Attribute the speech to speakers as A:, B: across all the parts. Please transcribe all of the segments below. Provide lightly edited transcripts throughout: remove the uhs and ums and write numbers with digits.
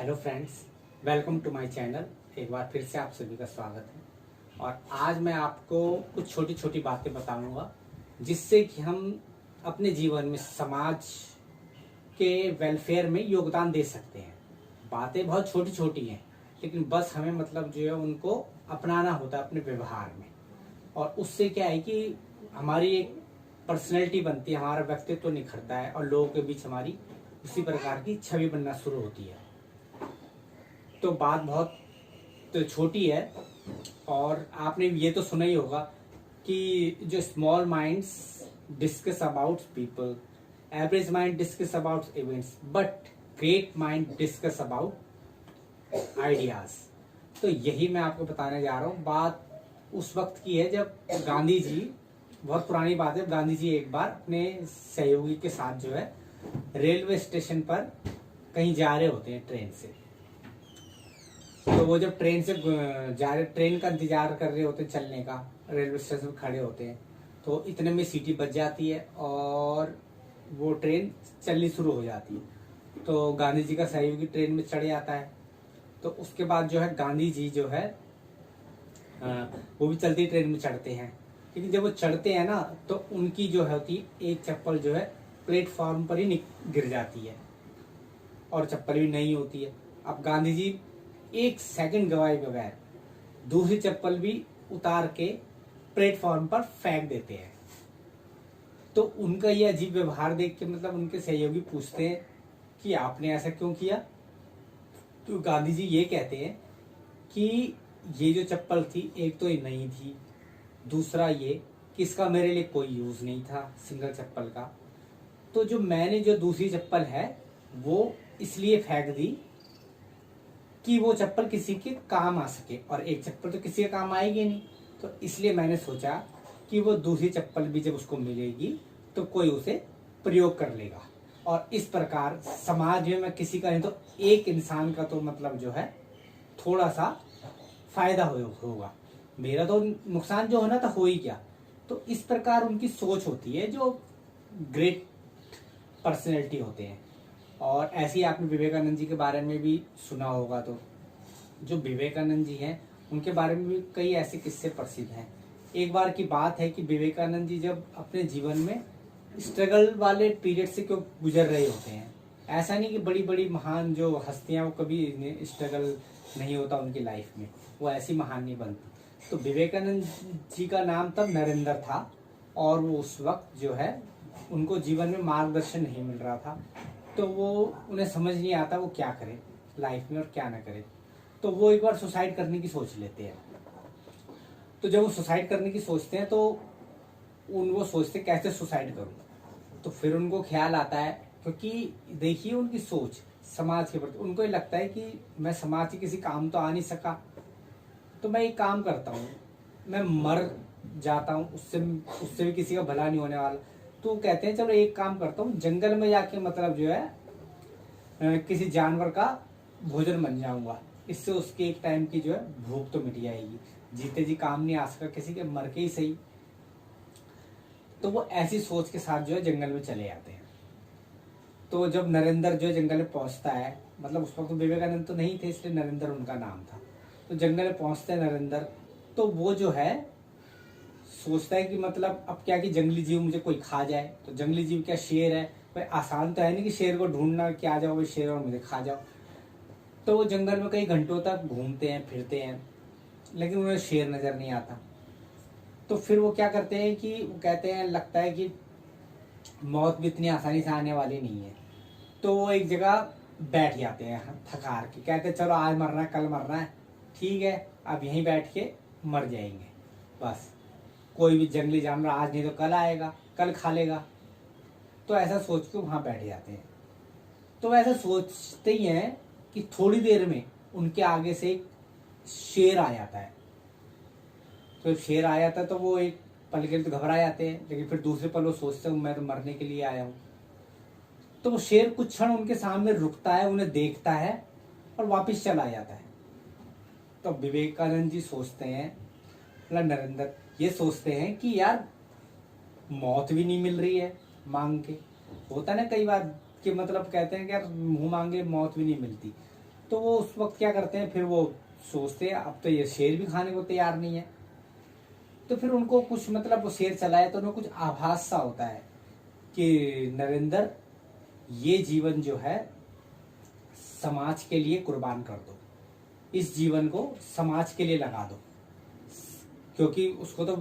A: Hello friends, welcome to my channel. एक बार फिर से आप सभी का स्वागत है। और आज मैं आपको कुछ छोटी छोटी बातें बताऊंगा जिससे कि हम अपने जीवन में समाज के वेलफेयर में योगदान दे सकते हैं। बातें बहुत छोटी छोटी हैं, लेकिन बस हमें मतलब जो है उनको अपनाना होता है अपने व्यवहार में। और उससे क्या है कि हमारी एक पर्सनैलिटी बनती है, हमारा व्यक्तित्व निखरता है और लोगों के बीच हमारी उसी प्रकार की छवि बनना शुरू होती है। तो बात बहुत तो छोटी है। और आपने ये तो सुना ही होगा कि जो small minds discuss about people, average mind discuss about events, but great mind discuss about ideas. तो यही मैं आपको बताने जा रहा हूँ। बात उस वक्त की है जब गांधी जी, बहुत पुरानी बात है, गांधी जी एक बार अपने सहयोगी के साथ जो है रेलवे स्टेशन पर कहीं जा रहे होते हैं ट्रेन से। तो वो जब ट्रेन से जा रहे, ट्रेन का इंतजार कर रहे होते हैं चलने का, रेलवे स्टेशन पर खड़े होते हैं, तो इतने में सीटी बज जाती है और वो ट्रेन चलनी शुरू हो जाती है। तो गांधी जी का सहयोगी ट्रेन में चढ़ जाता है। तो उसके बाद जो है गांधी जी जो है वो भी चलती ट्रेन में चढ़ते हैं। लेकिन जब वो चढ़ते हैं ना, तो उनकी जो होती एक चप्पल जो है प्लेटफॉर्म पर ही गिर जाती है और चप्पल भी नहीं होती है। अब गांधी जी एक सेकंड गवाए बगैर दूसरी चप्पल भी उतार के प्लेटफॉर्म पर फेंक देते हैं। तो उनका ये अजीब व्यवहार देख के मतलब उनके सहयोगी पूछते हैं कि आपने ऐसा क्यों किया। तो गांधी जी ये कहते हैं कि ये जो चप्पल थी, एक तो ये नई थी, दूसरा ये कि इसका मेरे लिए कोई यूज नहीं था सिंगल चप्पल का। तो जो मैंने जो दूसरी चप्पल है वो इसलिए फेंक दी कि वो चप्पल किसी के काम आ सके, और एक चप्पल तो किसी के काम आएगी नहीं। तो इसलिए मैंने सोचा कि वो दूसरी चप्पल भी जब उसको मिलेगी तो कोई उसे प्रयोग कर लेगा। और इस प्रकार समाज में मैं किसी का नहीं तो एक इंसान का तो मतलब जो है थोड़ा सा फायदा होगा। मेरा तो नुकसान जो होना था हो ही क्या। तो इस प्रकार उनकी सोच होती है जो ग्रेट पर्सनैलिटी होते हैं। और ऐसे ही आपने विवेकानंद जी के बारे में भी सुना होगा। तो जो विवेकानंद जी हैं उनके बारे में भी कई ऐसे किस्से प्रसिद्ध हैं। एक बार की बात है कि विवेकानंद जी जब अपने जीवन में स्ट्रगल वाले पीरियड से क्यों गुजर रहे होते हैं। ऐसा नहीं कि बड़ी बड़ी महान जो हस्तियां वो कभी स्ट्रगल नहीं होता उनकी लाइफ में, वो ऐसी महान नहीं बनती। तो विवेकानंद जी का नाम तब नरेंद्र था और वो उस वक्त जो है उनको जीवन में मार्गदर्शन नहीं मिल रहा था। तो वो उन्हें समझ नहीं आता वो क्या करे लाइफ में और क्या ना करे। तो वो एक बार सुसाइड करने की सोच लेते हैं। तो जब वो सुसाइड करने की सोचते हैं तो वो सोचते कैसे सुसाइड करूं। तो फिर उनको ख्याल आता है, क्योंकि देखिए उनकी सोच समाज के प्रति, उनको ये लगता है कि मैं समाज के किसी काम तो आ नहीं सका, तो मैं एक काम करता हूँ, मैं मर जाता हूँ, उससे भी किसी का भला नहीं होने वाला। तो कहते हैं चलो एक काम करता हूँ, जंगल में जाके मतलब जो है किसी जानवर का भोजन बन जाऊंगा। इससे उसके एक टाइम की जो है भूख तो मिट जाएगी। जीते जी काम नहीं आ सका किसी के, मर के ही सही। तो वो ऐसी सोच के साथ जो है जंगल में चले जाते हैं। तो जब नरेंद्र जो है जंगल में पहुंचता है, मतलब उस वक्त तो विवेकानंद तो नहीं थे इसलिए नरेंद्र उनका नाम था। तो जंगल में पहुंचते हैं नरेंद्र, तो वो जो है सोचता है कि मतलब अब क्या कि जंगली जीव मुझे कोई खा जाए। तो जंगली जीव क्या, शेर है, भाई आसान तो है नहीं कि शेर को ढूंढना कि आ जाओ भाई शेर और मुझे खा जाओ। तो वो जंगल में कई घंटों तक घूमते हैं फिरते हैं, लेकिन उन्हें शेर नजर नहीं आता। तो फिर वो क्या करते हैं कि वो कहते हैं लगता है कि मौत भी इतनी आसानी से आने वाली नहीं है। तो वो एक जगह बैठ जाते हैं थकार के, कहते हैं चलो आज मरना है कल मरना है, ठीक है अब यहीं बैठ के मर जाएंगे बस। कोई भी जंगली जानवर आज नहीं तो कल आएगा, कल खा लेगा। तो ऐसा सोच के वहां बैठ जाते हैं। तो ऐसा सोचते ही हैं कि थोड़ी देर में उनके आगे से एक शेर आ जाता है। तो जब शेर आ जाता है तो वो एक पल के लिए तो घबरा जाते हैं, लेकिन फिर दूसरे पल वो सोचते हैं मैं तो मरने के लिए आया हूँ। तो वो शेर कुछ क्षण उनके सामने रुकता है, उन्हें देखता है और वापिस चला जाता है। तो विवेकानंद जी सोचते हैं, मतलब नरेंद्र ये सोचते हैं कि यार मौत भी नहीं मिल रही है मांग के। होता ना कई बार कि मतलब कहते हैं कि यार मुंह मांगे मौत भी नहीं मिलती। तो वो उस वक्त क्या करते हैं, फिर वो सोचते हैं अब तो ये शेर भी खाने को तैयार नहीं है। तो फिर उनको कुछ मतलब वो शेर चलाए तो उनको कुछ आभास सा होता है कि नरेंद्र, ये जीवन जो है समाज के लिए कुर्बान कर दो, इस जीवन को समाज के लिए लगा दो। क्योंकि उसको तो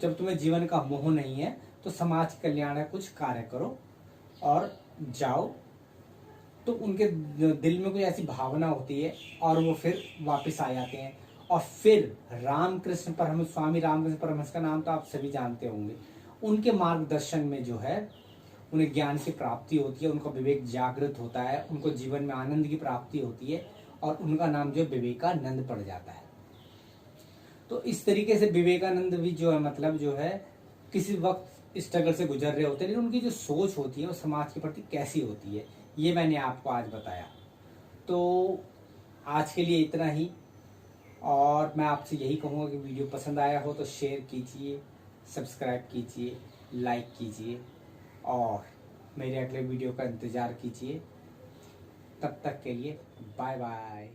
A: जब तुम्हें जीवन का मोह नहीं है तो समाज कल्याण कुछ कार्य करो और जाओ। तो उनके दिल में कोई ऐसी भावना होती है और वो फिर वापस आ जाते हैं। और फिर रामकृष्ण परमहंस, स्वामी रामकृष्ण परमहंस का नाम तो आप सभी जानते होंगे। उनके मार्गदर्शन में जो है उन्हें ज्ञान की प्राप्ति होती है, उनका विवेक जागृत होता है, उनको जीवन में आनंद की प्राप्ति होती है और उनका नाम जो विवेकानंद पड़ जाता है। तो इस तरीके से विवेकानंद भी जो है मतलब जो है किसी वक्त स्ट्रगल से गुजर रहे होते हैं, लेकिन उनकी जो सोच होती है वो समाज के प्रति कैसी होती है, ये मैंने आपको आज बताया। तो आज के लिए इतना ही, और मैं आपसे यही कहूँगा कि वीडियो पसंद आया हो तो शेयर कीजिए, सब्सक्राइब कीजिए, लाइक कीजिए और मेरे अगले वीडियो का इंतज़ार कीजिए। तब तक के लिए बाय बाय।